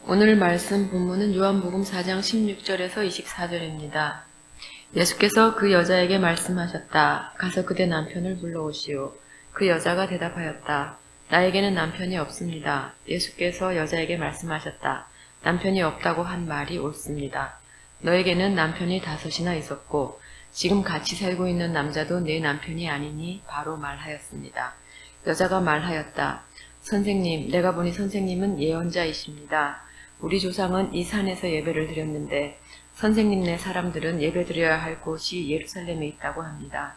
오늘 말씀 본문은 요한복음 4장 16절에서 24절입니다. 예수께서 그 여자에게 말씀하셨다. 가서 그대 남편을 불러오시오. 그 여자가 대답하였다. 나에게는 남편이 없습니다. 예수께서 여자에게 말씀하셨다. 남편이 없다고 한 말이 옳습니다. 너에게는 남편이 5이나 있었고 지금 같이 살고 있는 남자도 내 남편이 아니니 바로 말하였습니다. 여자가 말하였다. 선생님, 내가 보니 선생님은 예언자이십니다. 우리 조상은 이 산에서 예배를 드렸는데 선생님네 사람들은 예배드려야 할 곳이 예루살렘에 있다고 합니다.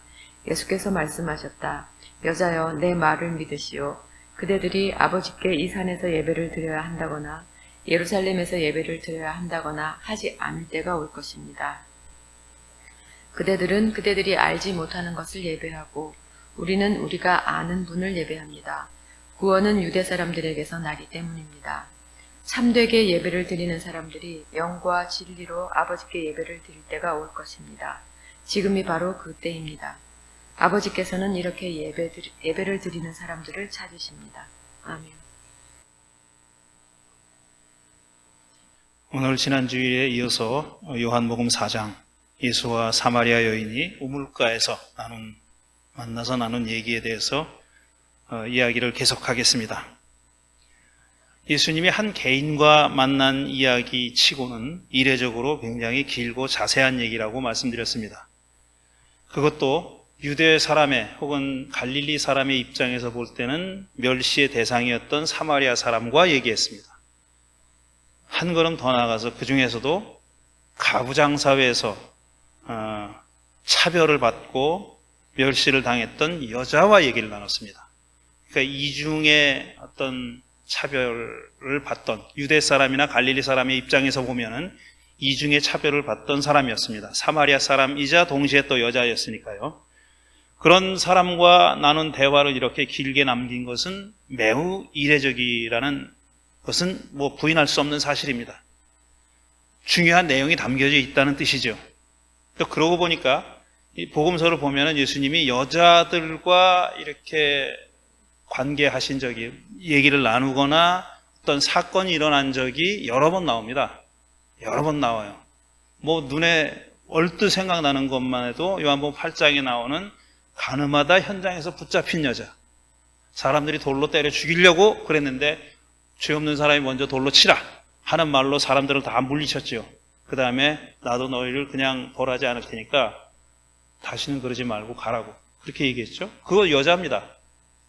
예수께서 말씀하셨다. 여자여, 내 말을 믿으시오. 그대들이 아버지께 이 산에서 예배를 드려야 한다거나 예루살렘에서 예배를 드려야 한다거나 하지 않을 때가 올 것입니다. 그대들은 그대들이 알지 못하는 것을 예배하고 우리는 우리가 아는 분을 예배합니다. 구원은 유대 사람들에게서 나기 때문입니다. 참되게 예배를 드리는 사람들이 영과 진리로 아버지께 예배를 드릴 때가 올 것입니다. 지금이 바로 그 때입니다. 아버지께서는 이렇게 예배를 드리는 사람들을 찾으십니다. 아멘. 오늘 지난주일에 이어서 요한복음 4장 예수와 사마리아 여인이 우물가에서 만나서 나눈 얘기에 대해서 이야기를 계속하겠습니다. 예수님이 한 개인과 만난 이야기 치고는 이례적으로 굉장히 길고 자세한 얘기라고 말씀드렸습니다. 그것도 유대 사람의 혹은 갈릴리 사람의 입장에서 볼 때는 멸시의 대상이었던 사마리아 사람과 얘기했습니다. 한 걸음 더 나아가서 그 중에서도 가부장사회에서 차별을 받고 멸시를 당했던 여자와 얘기를 나눴습니다. 그러니까 이중의 어떤 차별을 받던 유대 사람이나 갈릴리 사람의 입장에서 보면은 이중의 차별을 받던 사람이었습니다. 사마리아 사람이자 동시에 또 여자였으니까요. 그런 사람과 나눈 대화를 이렇게 길게 남긴 것은 매우 이례적이라는 것은 부인할 수 없는 사실입니다. 중요한 내용이 담겨져 있다는 뜻이죠. 그러고 보니까 이 복음서를 보면은 예수님이 여자들과 이렇게 관계하신 적이, 얘기를 나누거나 어떤 사건이 일어난 적이 여러 번 나옵니다. 여러 번 나와요. 눈에 얼뜻 생각나는 것만 해도 요한복음 8장에 나오는 가늠하다 현장에서 붙잡힌 여자. 사람들이 돌로 때려 죽이려고 그랬는데 죄 없는 사람이 먼저 돌로 치라 하는 말로 사람들을 다 물리쳤죠. 그 다음에 나도 너희를 그냥 벌하지 않을 테니까 다시는 그러지 말고 가라고 그렇게 얘기했죠. 그거 여자입니다.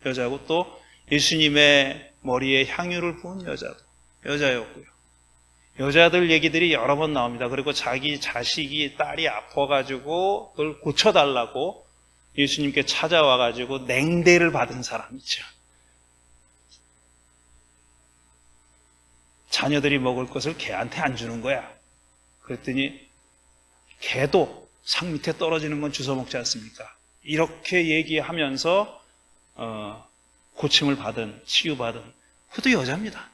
여자고 또 예수님의 머리에 향유를 부은 여자도 여자였고요. 여자들 얘기들이 여러 번 나옵니다. 그리고 자기 자식이 딸이 아파가지고 그걸 고쳐달라고 예수님께 찾아와가지고 냉대를 받은 사람 있죠. 자녀들이 먹을 것을 개한테 안 주는 거야. 그랬더니 개도 상 밑에 떨어지는 건 주워 먹지 않습니까? 이렇게 얘기하면서 고침을 받은, 치유받은 그것도 여자입니다.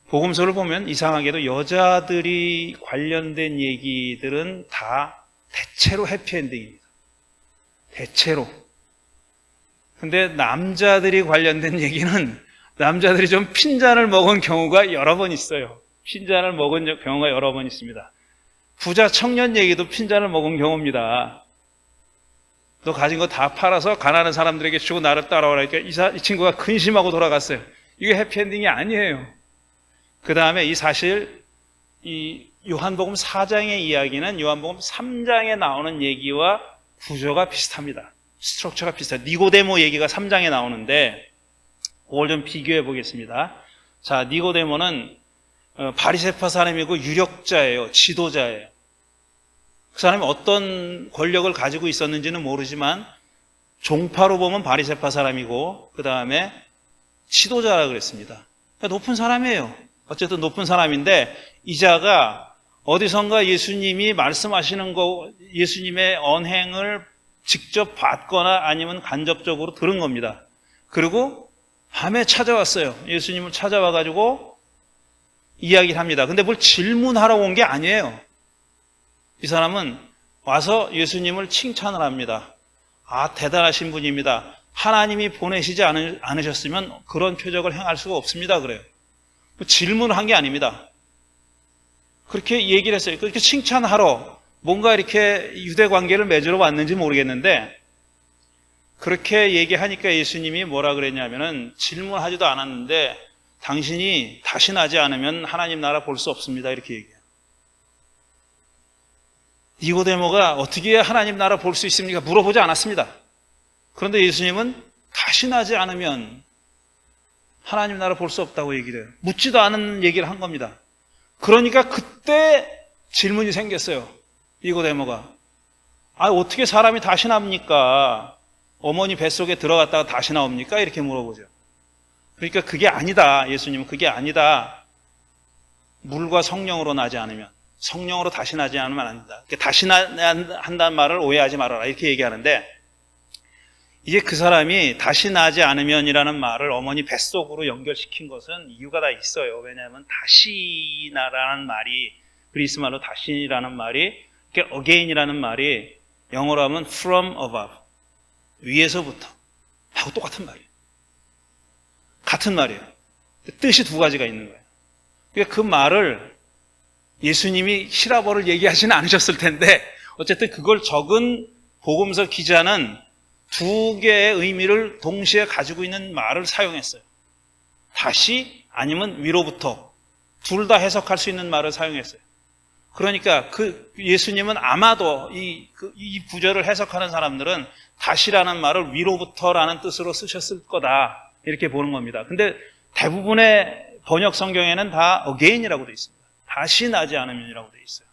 복음서를 보면 이상하게도 여자들이 관련된 얘기들은 다 대체로 해피엔딩입니다. 대체로. 근데 남자들이 관련된 얘기는 남자들이 좀 핀잔을 먹은 경우가 여러 번 있어요. 핀잔을 먹은 경우가 여러 번 있습니다. 부자 청년 얘기도 핀잔을 먹은 경우입니다. 너 가진 거 다 팔아서 가난한 사람들에게 주고 나를 따라오라니까 이 친구가 근심하고 돌아갔어요. 이게 해피엔딩이 아니에요. 그 다음에 이 요한복음 4장의 이야기는 요한복음 3장에 나오는 얘기와 구조가 비슷합니다. 스트럭처가 비슷해요. 니고데모 얘기가 3장에 나오는데 그걸 좀 비교해 보겠습니다. 자, 니고데모는 바리새파 사람이고 유력자예요. 지도자예요. 그 사람이 어떤 권력을 가지고 있었는지는 모르지만 종파로 보면 바리새파 사람이고 그 다음에 지도자라 그랬습니다. 그러니까 높은 사람이에요. 어쨌든 높은 사람인데 이 자가 어디선가 예수님이 말씀하시는 거, 예수님의 언행을 직접 봤거나 아니면 간접적으로 들은 겁니다. 그리고 밤에 찾아왔어요. 예수님을 찾아와가지고 이야기를 합니다. 근데 뭘 질문하러 온 게 아니에요. 이 사람은 와서 예수님을 칭찬을 합니다. 아, 대단하신 분입니다. 하나님이 보내시지 않으셨으면 그런 표적을 행할 수가 없습니다. 그래요. 질문을 한 게 아닙니다. 그렇게 얘기를 했어요. 그렇게 칭찬하러 뭔가 이렇게 유대 관계를 맺으러 왔는지 모르겠는데 그렇게 얘기하니까 예수님이 뭐라 그랬냐면은 질문하지도 않았는데 당신이 다시 나지 않으면 하나님 나라 볼 수 없습니다. 이렇게 얘기해요. 니고데모가 어떻게 하나님 나라 볼 수 있습니까? 물어보지 않았습니다. 그런데 예수님은 다시 나지 않으면 하나님 나라 볼 수 없다고 얘기를 해요. 묻지도 않은 얘기를 한 겁니다. 그러니까 그때 질문이 생겼어요. 니고데모가. 어떻게 사람이 다시 납니까? 어머니 뱃속에 들어갔다가 다시 나옵니까? 이렇게 물어보죠. 그러니까 그게 아니다. 예수님은 그게 아니다. 물과 성령으로 나지 않으면, 성령으로 다시 나지 않으면 안 된다. 다시 나야 한다는 말을 오해하지 말아라. 이렇게 얘기하는데 이게 그 사람이 다시 나지 않으면이라는 말을 어머니 뱃속으로 연결시킨 것은 이유가 다 있어요. 왜냐하면 다시 나라는 말이, 그리스 말로 다시라는 말이, again이라는 말이 영어로 하면 from above, 위에서부터 하고 똑같은 말이에요. 같은 말이에요. 뜻이 두 가지가 있는 거예요. 그러니까 그 말을 예수님이 히라버를 얘기하지는 않으셨을 텐데 어쨌든 그걸 적은 복음서 기자는 두 개의 의미를 동시에 가지고 있는 말을 사용했어요. 다시 아니면 위로부터 둘 다 해석할 수 있는 말을 사용했어요. 그러니까 그 예수님은 아마도 이 구절을 해석하는 사람들은 다시라는 말을 위로부터라는 뜻으로 쓰셨을 거다 이렇게 보는 겁니다. 근데 대부분의 번역 성경에는 다 again이라고 되어 있습니다. 다시 나지 않으면이라고 되어 있어요.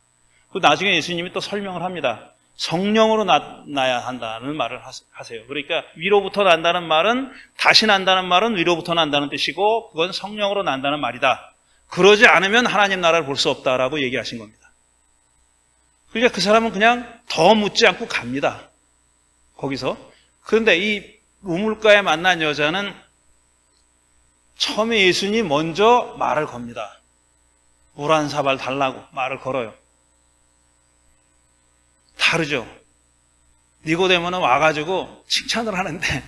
그 나중에 예수님이 또 설명을 합니다. 성령으로 나야 한다는 말을 하세요. 그러니까 위로부터 난다는 말은, 다시 난다는 말은 위로부터 난다는 뜻이고 그건 성령으로 난다는 말이다. 그러지 않으면 하나님 나라를 볼 수 없다라고 얘기하신 겁니다. 그러니까 그 사람은 그냥 더 묻지 않고 갑니다. 거기서. 그런데 이 우물가에 만난 여자는 처음에 예수님이 먼저 말을 겁니다. 물 한 사발 달라고 말을 걸어요. 다르죠. 니고데모는 와가지고 칭찬을 하는데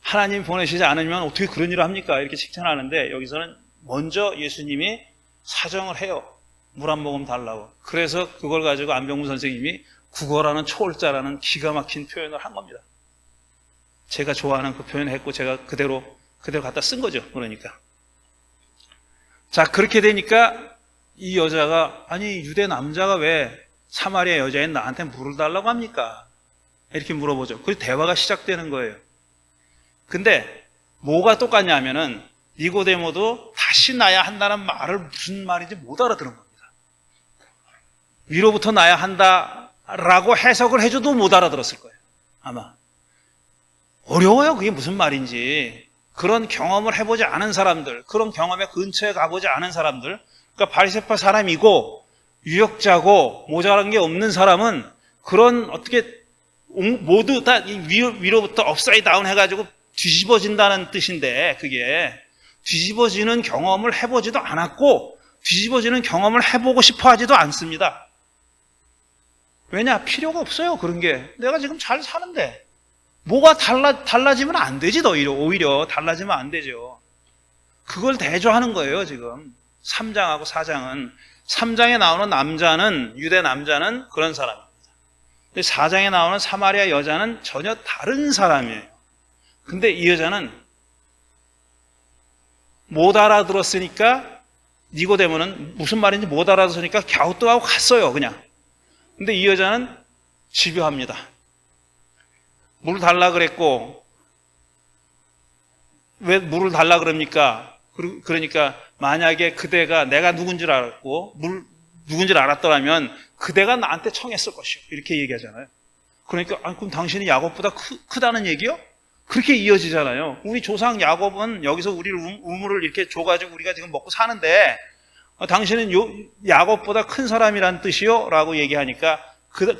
하나님 보내시지 않으면 어떻게 그런 일을 합니까? 이렇게 칭찬하는데 여기서는 먼저 예수님이 사정을 해요. 물 한 모금 달라고. 그래서 그걸 가지고 안병무 선생님이 국어라는 초월자라는 기가 막힌 표현을 한 겁니다. 제가 좋아하는 그 표현을 했고 제가 그대로 갖다 쓴 거죠. 그러니까. 자, 그렇게 되니까 이 여자가, 아니 유대 남자가 왜 사마리아 여자인 나한테 물을 달라고 합니까? 이렇게 물어보죠. 그래서 대화가 시작되는 거예요. 근데 뭐가 똑같냐면은 니고데모도 다시 나야 한다는 말을 무슨 말인지 못 알아들은 겁니다. 위로부터 나야 한다라고 해석을 해줘도 못 알아들었을 거예요. 아마. 어려워요. 그게 무슨 말인지. 그런 경험을 해보지 않은 사람들, 그런 경험의 근처에 가보지 않은 사람들, 그러니까 바리새파 사람이고 유역자고 모자란 게 없는 사람은 그런 어떻게 모두 다 위로부터 업사이드 다운 해가지고 뒤집어진다는 뜻인데 그게 뒤집어지는 경험을 해보지도 않았고 뒤집어지는 경험을 해보고 싶어 하지도 않습니다. 왜냐? 필요가 없어요. 그런 게. 내가 지금 잘 사는데 뭐가 달라지면 안 되지. 오히려 달라지면 안 되죠. 그걸 대조하는 거예요. 지금 3장하고 4장은. 3장에 나오는 남자는, 유대 남자는 그런 사람입니다. 근데 4장에 나오는 사마리아 여자는 전혀 다른 사람이에요. 근데 이 여자는 못 알아들었으니까, 니고데모는 무슨 말인지 못 알아들었으니까 갸우뚱하고 갔어요, 그냥. 근데 이 여자는 집요합니다. 물 달라 그랬고, 왜 물을 달라 그럽니까? 그러니까 만약에 그대가 내가 누군지를 알았고 누군지를 알았더라면 그대가 나한테 청했을 것이요. 이렇게 얘기하잖아요. 그러니까 그럼 당신이 야곱보다 크다는 얘기요? 그렇게 이어지잖아요. 우리 조상 야곱은 여기서 우리를 우물을 이렇게 줘가지고 우리가 지금 먹고 사는데 당신은 야곱보다 큰 사람이란 뜻이요? 라고 얘기하니까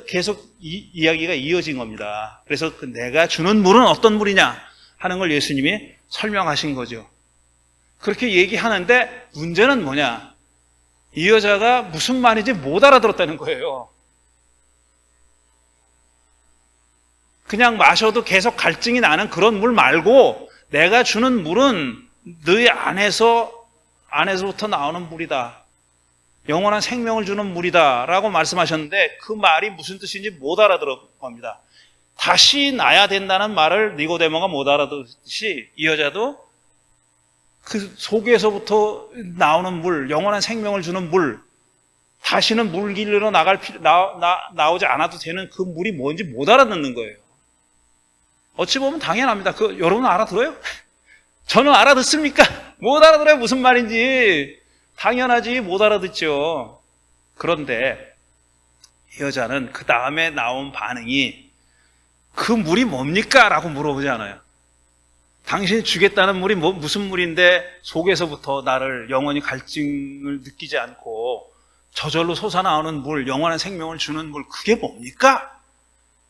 계속 이야기가 이어진 겁니다. 그래서 내가 주는 물은 어떤 물이냐 하는 걸 예수님이 설명하신 거죠. 그렇게 얘기하는데 문제는 뭐냐? 이 여자가 무슨 말인지 못 알아들었다는 거예요. 그냥 마셔도 계속 갈증이 나는 그런 물 말고 내가 주는 물은 너희 안에서 안에서부터 나오는 물이다. 영원한 생명을 주는 물이다 라고 말씀하셨는데 그 말이 무슨 뜻인지 못 알아들은 겁니다. 다시 나야 된다는 말을 니고데모가 못 알아듣듯이 이 여자도 그 속에서부터 나오는 물, 영원한 생명을 주는 물, 다시는 물 길로 나오지 않아도 되는 그 물이 뭔지 못 알아듣는 거예요. 어찌 보면 당연합니다. 여러분 알아들어요? 저는 알아듣습니까? 못 알아들어요. 무슨 말인지. 당연하지 못 알아듣죠. 그런데 이 여자는 그 다음에 나온 반응이 그 물이 뭡니까? 라고 물어보지 않아요. 당신이 주겠다는 물이 무슨 물인데 속에서부터 나를 영원히 갈증을 느끼지 않고 저절로 솟아나오는 물, 영원한 생명을 주는 물, 그게 뭡니까?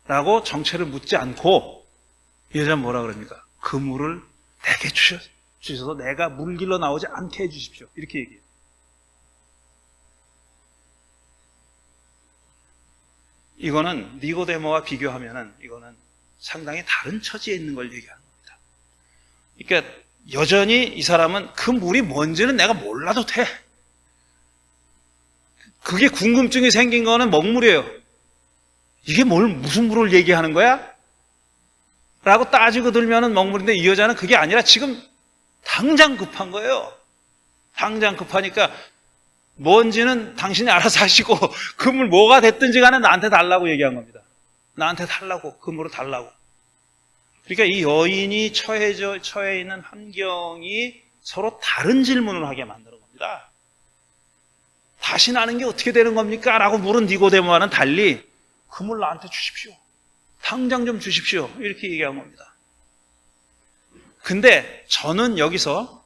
라고 정체를 묻지 않고 이 여자는 뭐라 그럽니까? 그 물을 내게 주셔서 내가 물 길러 나오지 않게 해주십시오. 이렇게 얘기해요. 이거는 니고데모와 비교하면은 이거는 상당히 다른 처지에 있는 걸 얘기하는 겁니다. 그러니까 여전히 이 사람은 그 물이 뭔지는 내가 몰라도 돼. 그게 궁금증이 생긴 거는 먹물이에요. 이게 무슨 물을 얘기하는 거야? 라고 따지고 들면은 먹물인데 이 여자는 그게 아니라 지금 당장 급한 거예요. 당장 급하니까 뭔지는 당신이 알아서 하시고 그 물 뭐가 됐든지 간에 나한테 달라고 얘기한 겁니다. 나한테 달라고, 그 물을 달라고. 그러니까 이 여인이 처해 있는 환경이 서로 다른 질문을 하게 만드는 겁니다. 다시 나는 게 어떻게 되는 겁니까? 라고 물은 니고데모와는 달리 그 물 나한테 주십시오. 당장 좀 주십시오. 이렇게 얘기한 겁니다. 근데 저는 여기서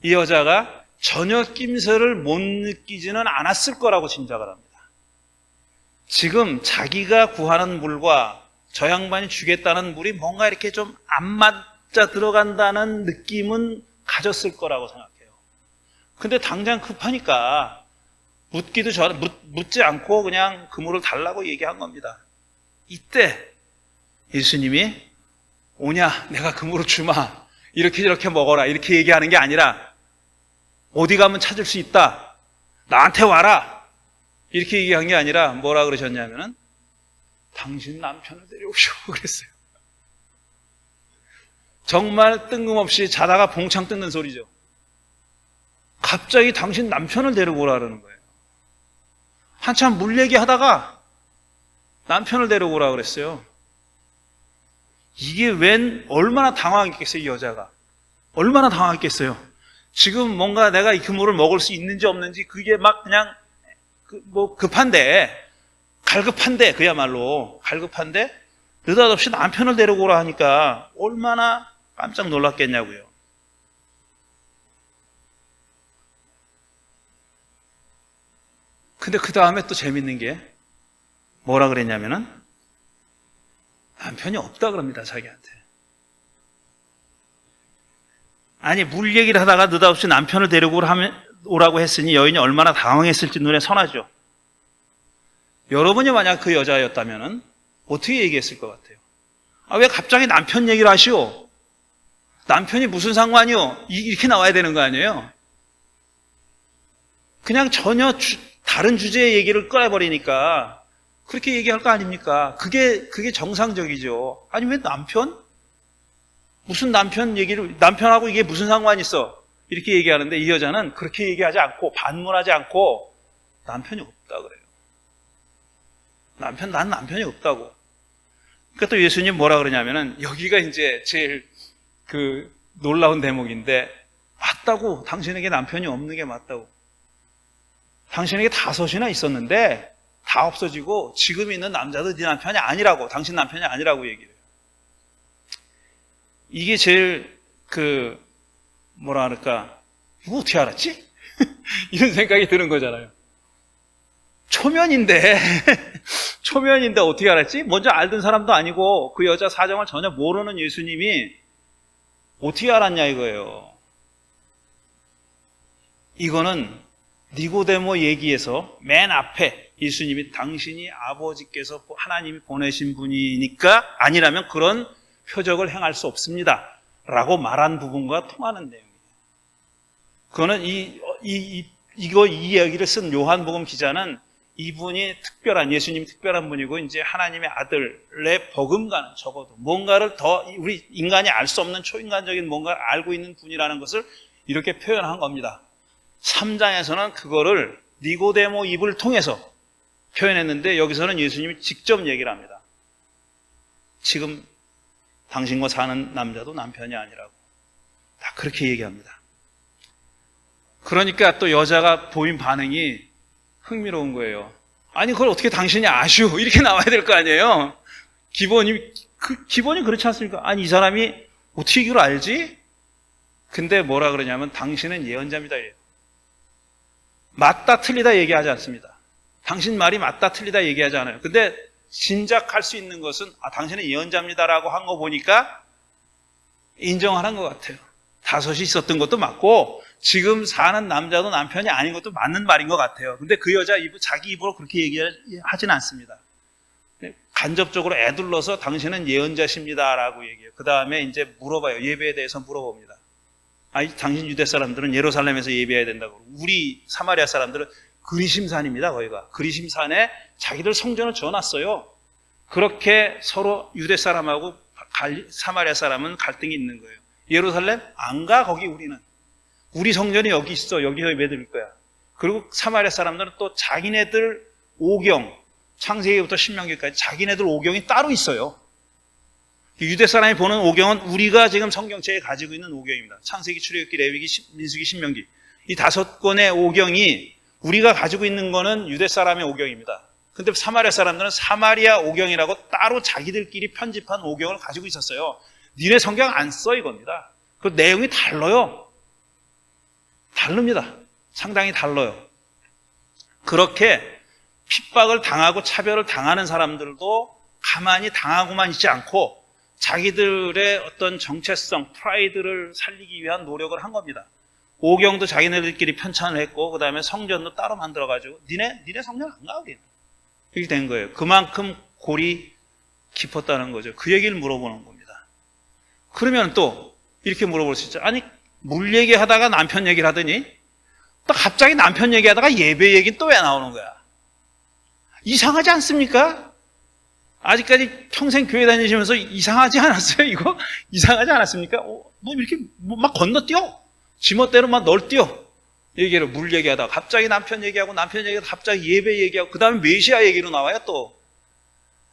이 여자가 전혀 낌새를 못 느끼지는 않았을 거라고 짐작을 합니다. 지금 자기가 구하는 물과 저 양반이 주겠다는 물이 뭔가 이렇게 좀 안 맞자 들어간다는 느낌은 가졌을 거라고 생각해요. 근데 당장 급하니까 묻지 않고 그냥 그 물을 달라고 얘기한 겁니다. 이때 예수님이 오냐 내가 그 물을 주마 이렇게 먹어라 이렇게 얘기하는 게 아니라 어디 가면 찾을 수 있다 나한테 와라 이렇게 얘기한 게 아니라 뭐라 그러셨냐면은 당신 남편을 데려오시오 그랬어요. 정말 뜬금없이 자다가 봉창 뜯는 소리죠. 갑자기 당신 남편을 데리고 오라는 거예요. 한참 물 얘기하다가 남편을 데리고 오라 그랬어요. 이게 얼마나 당황했겠어요, 이 여자가. 얼마나 당황했겠어요. 지금 뭔가 내가 이 그물을 먹을 수 있는지 없는지 그게 막 그냥 갈급한데 그야말로 갈급한데 느닷없이 남편을 데리고 오라 하니까 얼마나 깜짝 놀랐겠냐고요. 근데 그 다음에 또 재밌는 게 뭐라 그랬냐면은 남편이 없다 그럽니다, 자기한테. 아니, 물 얘기를 하다가 느닷없이 남편을 데리고 오라고 했으니 여인이 얼마나 당황했을지 눈에 선하죠. 여러분이 만약 그 여자였다면은 어떻게 얘기했을 것 같아요? 왜 갑자기 남편 얘기를 하시오? 남편이 무슨 상관이요? 이렇게 나와야 되는 거 아니에요? 그냥 전혀 다른 주제의 얘기를 꺼내버리니까 그렇게 얘기할 거 아닙니까? 그게 정상적이죠. 아니, 왜 무슨 남편하고 이게 무슨 상관이 있어? 이렇게 얘기하는데 이 여자는 그렇게 얘기하지 않고, 반문하지 않고, 남편이 없다 그래요. 난 남편이 없다고. 그러니까 또 예수님 뭐라 그러냐면은, 여기가 이제 제일 놀라운 대목인데, 맞다고. 당신에게 남편이 없는 게 맞다고. 당신에게 5이나 있었는데, 다 없어지고, 지금 있는 남자도 네 남편이 아니라고, 당신 남편이 아니라고 얘기해요. 이게 제일 뭐라 할까, 이거 어떻게 알았지? 이런 생각이 드는 거잖아요. 초면인데 어떻게 알았지? 먼저 알던 사람도 아니고 그 여자 사정을 전혀 모르는 예수님이 어떻게 알았냐 이거예요. 이거는 니고데모 얘기에서 맨 앞에 예수님이 당신이 아버지께서 하나님이 보내신 분이니까 아니라면 그런 표적을 행할 수 없습니다 라고 말한 부분과 통하는 내용이에요. 그거는 이 이야기를 쓴 요한복음 기자는 이분이 특별한, 예수님이 특별한 분이고, 이제 하나님의 아들의 버금가는, 적어도 뭔가를 더 우리 인간이 알 수 없는 초인간적인 뭔가를 알고 있는 분이라는 것을 이렇게 표현한 겁니다. 3장에서는 그거를 니고데모 입을 통해서 표현했는데, 여기서는 예수님이 직접 얘기를 합니다. 지금 당신과 사는 남자도 남편이 아니라고. 다 그렇게 얘기합니다. 그러니까 또 여자가 보인 반응이 흥미로운 거예요. 아니, 그걸 어떻게 당신이 아슈? 이렇게 나와야 될 거 아니에요? 기본이 그렇지 않습니까? 아니, 이 사람이 어떻게 이걸 알지? 근데 뭐라 그러냐면, 당신은 예언자입니다. 이래요. 맞다, 틀리다 얘기하지 않습니다. 당신 말이 맞다, 틀리다 얘기하지 않아요. 근데 짐작할 수 있는 것은, 당신은 예언자입니다라고 한 거 보니까 인정하는 것 같아요. 다섯이 있었던 것도 맞고, 지금 사는 남자도 남편이 아닌 것도 맞는 말인 것 같아요. 근데 그 여자 자기 입으로 그렇게 얘기하진 않습니다. 간접적으로 애둘러서 당신은 예언자십니다라고 얘기해요. 그 다음에 이제 물어봐요. 예배에 대해서 물어봅니다. 아니, 당신 유대 사람들은 예루살렘에서 예배해야 된다고. 우리 사마리아 사람들은 그리심산입니다. 거기가. 그리심산에 자기들 성전을 지어놨어요. 그렇게 서로 유대 사람하고 사마리아 사람은 갈등이 있는 거예요. 예루살렘? 안 가, 거기 우리는. 우리 성전이 여기 있어. 여기서 예배 드릴 거야. 그리고 사마리아 사람들은 또 자기네들 오경, 창세기부터 신명기까지 자기네들 오경이 따로 있어요. 유대 사람이 보는 오경은 우리가 지금 성경책에 가지고 있는 오경입니다. 창세기, 출애굽기, 레위기, 민수기, 신명기. 이 5권의 오경이 우리가 가지고 있는 거는 유대 사람의 오경입니다. 근데 사마리아 사람들은 사마리아 오경이라고 따로 자기들끼리 편집한 오경을 가지고 있었어요. 니네 성경 안 써, 이겁니다. 그 내용이 달라요. 다릅니다. 상당히 달라요. 그렇게 핍박을 당하고 차별을 당하는 사람들도 가만히 당하고만 있지 않고 자기들의 어떤 정체성, 프라이드를 살리기 위한 노력을 한 겁니다. 오경도 자기네들끼리 편찬을 했고, 그 다음에 성전도 따로 만들어가지고 니네 성전 안 가, 우리는. 이렇게 된 거예요. 그만큼 골이 깊었다는 거죠. 그 얘기를 물어보는 겁니다. 그러면 또 이렇게 물어볼 수 있죠. 아니, 물 얘기하다가 남편 얘기를 하더니 또 갑자기 남편 얘기하다가 예배 얘기는 또 왜 나오는 거야? 이상하지 않습니까? 아직까지 평생 교회 다니시면서 이상하지 않았어요? 이거? 이상하지 않았습니까? 뭐 이렇게 막 건너뛰어. 지멋대로 막 널뛰어. 얘기를 물 얘기하다가 갑자기 남편 얘기하고, 남편 얘기하다가 갑자기 예배 얘기하고, 그 다음에 메시아 얘기로 나와요 또.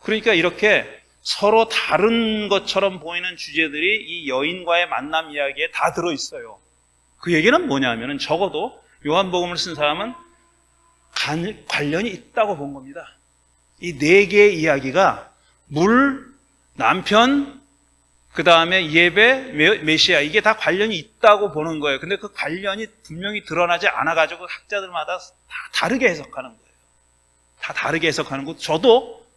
그러니까 이렇게 서로 다른 것처럼 보이는 주제들이 이 여인과의 만남 이야기에 다 들어있어요. 그 얘기는 뭐냐면은 적어도 요한복음을 쓴 사람은 관련이 있다고 본 겁니다. 이 4개의 이야기가 물, 남편, 그 다음에 예배, 메시아, 이게 다 관련이 있다고 보는 거예요. 근데 그 관련이 분명히 드러나지 않아가지고 학자들마다 다 다르게 해석하는 거예요. 다 다르게 해석하는 거. 저도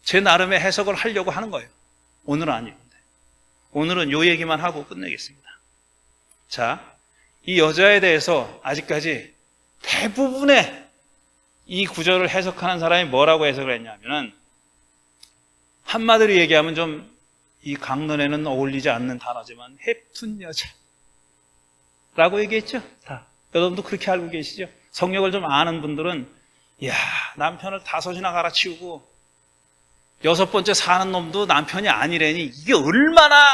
제 나름의 해석을 하려고 하는 거예요. 오늘은 아니건데. 오늘은 요 얘기만 하고 끝내겠습니다. 자, 이 여자에 대해서 아직까지 대부분의 이 구절을 해석하는 사람이 뭐라고 해석을 했냐면은, 한마디로 얘기하면 좀 이 강론에는 어울리지 않는 단어지만 해픈 여자라고 얘기했죠. 다. 여러분도 그렇게 알고 계시죠? 성경을 좀 아는 분들은 이야, 남편을 5이나 갈아치우고 6번째 사는 놈도 남편이 아니래니 이게 얼마나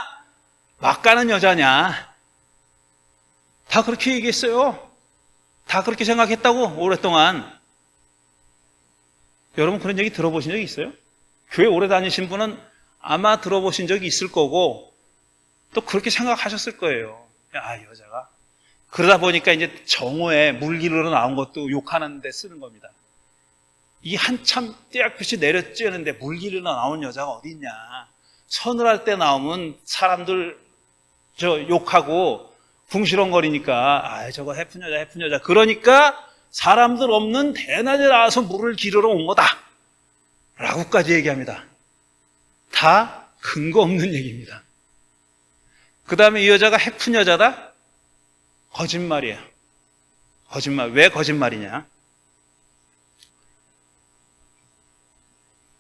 막가는 여자냐. 다 그렇게 얘기했어요. 다 그렇게 생각했다고, 오랫동안. 여러분 그런 얘기 들어보신 적 있어요? 교회 오래 다니신 분은 아마 들어보신 적이 있을 거고 또 그렇게 생각하셨을 거예요. 아, 여자가. 그러다 보니까 이제 정오에 물기르러 나온 것도 욕하는 데 쓰는 겁니다. 이 한참 떼약볕이 내려쬐는데 물기르러 나온 여자가 어디 있냐. 서늘할 때 나오면 사람들 욕하고 궁시렁거리니까 아, 저거 해픈 여자. 그러니까 사람들 없는 대낮에 나와서 물을 기르러 온 거다 라고까지 얘기합니다. 다 근거 없는 얘기입니다. 그 다음에 이 여자가 해픈 여자다? 거짓말이에요. 거짓말. 왜 거짓말이냐?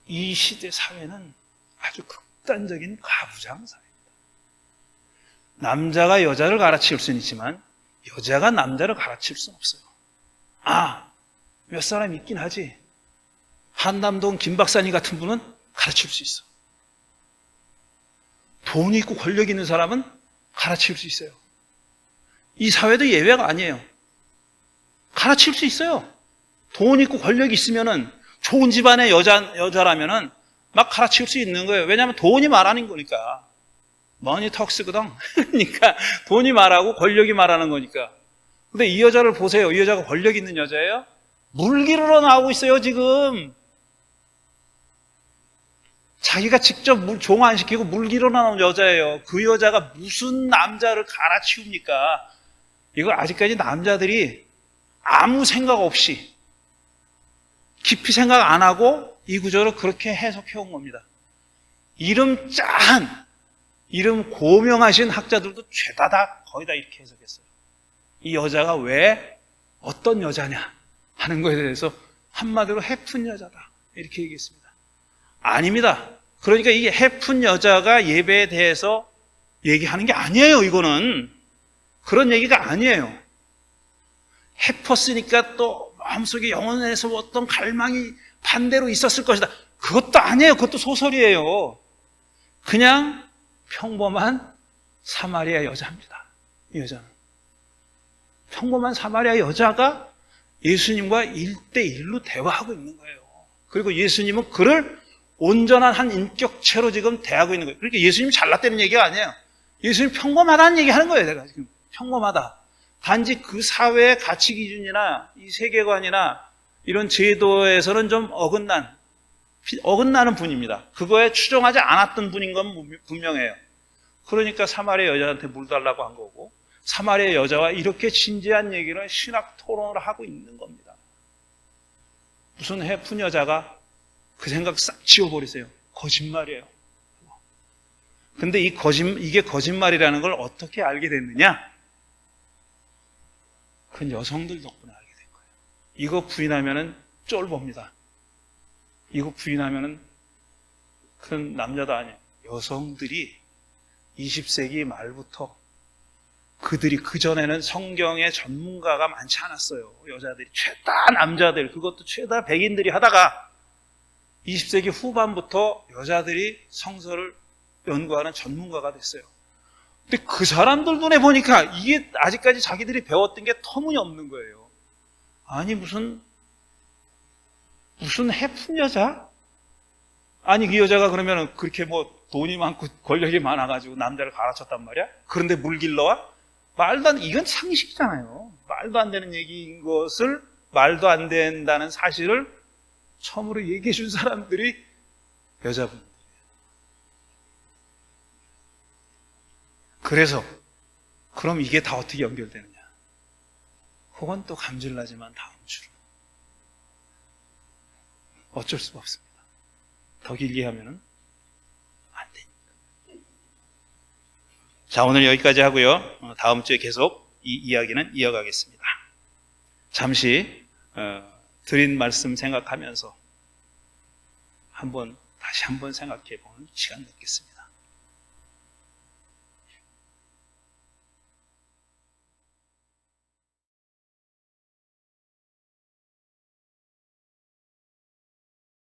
이 시대 사회는 아주 극단적인 가부장 사회입니다. 남자가 여자를 갈아치울 수는 있지만 여자가 남자를 가르칠 수는 없어요. 몇 사람 있긴 하지. 한남동 김 박사님 같은 분은 가르칠 수 있어. 돈이 있고 권력이 있는 사람은 가르칠 수 있어요. 이 사회도 예외가 아니에요. 가르칠 수 있어요. 돈 있고 권력이 있으면은, 좋은 집안의 여자라면은 막 가르칠 수 있는 거예요. 왜냐하면 돈이 말하는 거니까. 머니 턱스거든. 그러니까 돈이 말하고 권력이 말하는 거니까. 근데 이 여자를 보세요. 이 여자가 권력 있는 여자예요? 물기르러 나오고 있어요, 지금. 자기가 직접 종 안 시키고 물기르러 나온 여자예요. 그 여자가 무슨 남자를 갈아치웁니까? 이걸 아직까지 남자들이 아무 생각 없이, 깊이 생각 안 하고 이 구절을 그렇게 해석해 온 겁니다. 이름 짠, 이름 고명하신 학자들도 죄다 다 거의 다 이렇게 해석했어요. 이 여자가 왜 어떤 여자냐 하는 거에 대해서 한마디로 해픈 여자다 이렇게 얘기했습니다. 아닙니다. 그러니까 이게 해픈 여자가 예배에 대해서 얘기하는 게 아니에요. 이거는 그런 얘기가 아니에요. 해펐으니까 또 마음속에 영혼에서 어떤 갈망이 반대로 있었을 것이다. 그것도 아니에요. 그것도 소설이에요. 그냥 평범한 사마리아 여자입니다. 이 여자는 평범한 사마리아 여자가 예수님과 1대1로 대화하고 있는 거예요. 그리고 예수님은 그를 온전한 한 인격체로 지금 대하고 있는 거예요. 그러니까 예수님이 잘났다는 얘기가 아니에요. 예수님 평범하다는 얘기 하는 거예요. 내가 지금 평범하다. 단지 그 사회의 가치 기준이나 이 세계관이나 이런 제도에서는 좀 어긋나는 분입니다. 그거에 추종하지 않았던 분인 건 분명해요. 그러니까 사마리아 여자한테 물 달라고 한 거고, 사마리아 여자와 이렇게 진지한 얘기를 신학 토론을 하고 있는 겁니다. 무슨 해픈 여자가 그 생각 싹 지워버리세요. 거짓말이에요. 근데 이게 거짓말이라는 걸 어떻게 알게 됐느냐? 그건 여성들 덕분에 알게 된 거예요. 이거 부인하면은 쫄봅니다. 이거 부인하면은 그런 남자도 아니에요. 여성들이 20세기 말부터 그들이 그전에는 성경의 전문가가 많지 않았어요. 여자들이 죄다 남자들, 그것도 죄다 백인들이 하다가 20세기 후반부터 여자들이 성서를 연구하는 전문가가 됐어요. 근데 그 사람들 눈에 보니까 이게 아직까지 자기들이 배웠던 게 터무니없는 거예요. 아니 무슨 해픈 여자? 아니 그 여자가 그러면 그렇게 뭐 돈이 많고 권력이 많아가지고 남자를 갈아쳤단 말이야? 그런데 물길러와? 이건 상식이잖아요. 말도 안 되는 얘기인 것을 말도 안 된다는 사실을 처음으로 얘기해 준 사람들이 여자분들이에요. 그래서 그럼 이게 다 어떻게 연결되느냐? 그건 또 감질나지만 다음 주로. 어쩔 수가 없습니다. 더 길게 하면은 안 되니까. 자, 오늘 여기까지 하고요. 다음 주에 계속 이 이야기는 이어가겠습니다. 잠시 드린 말씀 생각하면서 다시 한번 생각해 보는 시간 갖겠습니다.